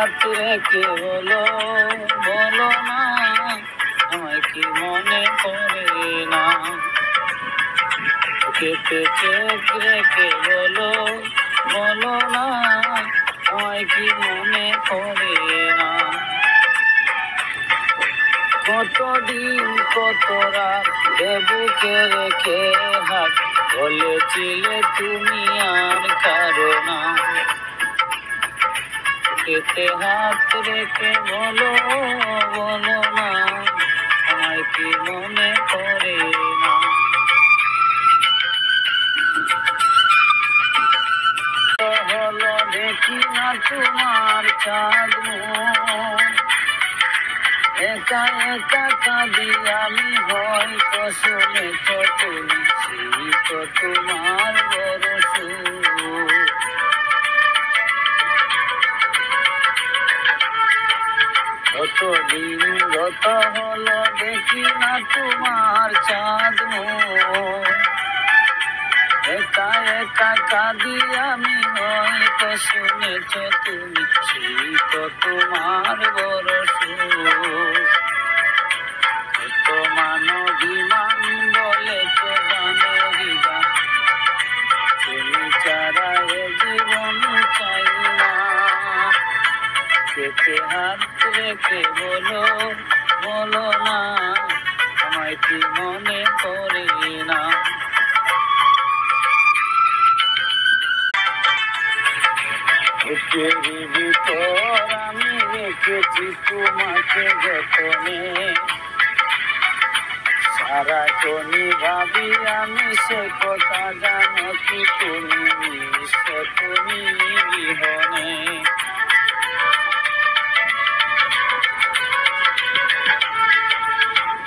হাত রেখে বলো বলো না, আমায় কি মনে পড়ে না? চোখেতে চোখ রেখে বলো বলো না, আমায় কি মনে পড়ে না? কতদিন কত রাত বুকে রেখে হাত বলেছিলে তুমি আর কারো না। চোখেতে হাত রেখে বলো বলো না, আমায় কি মনে পড়ে না? হলো দেখি না তোমার চাঁদ মুখ, একা একা কাঁদি আমি, হয়তো শুনেছ তুমি তো তোমার বড় সুখ। কতদিন গত হলো দেখি না তোমার চাঁদ মুখ, একা একা কাঁদি আমি, হয়তো শুনেছ তুমি তো তোমার বড় সুখ। কত মানবিমান বলেছ গানেরই গান, তুমি ছাড়া এ জীবন চাই না। চোখে হাত রেখে বলো বলো না, আমায় কি মনে পড়ে না? বুকের ভিতর আমি রেখেছি তোমাকে যতনে, সারাক্ষণই ভাবি আমি সে কথা, জানো কি তুমি তুমি বিহনে।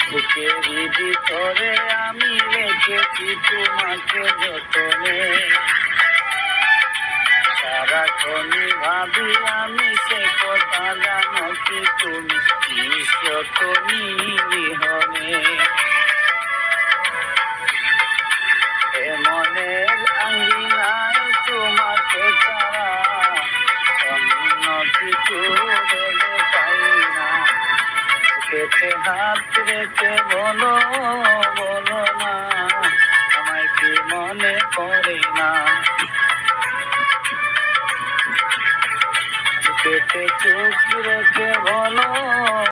বুকের ভিতরে আমি রেখেছি তোমাকে যতনে, সারাক্ষণই ভাবি আমি সে কথা, জানো কি তুমি তুমি বিহনে। মনের আঙ্গিনায় তোমাকে ছাড়া অন্য কিছু ভেবে পাই না। চোখে হাত রেখে বলো বলো না, আমায় কি মনে পড়ে না? চোখে চোখ রেখে বলো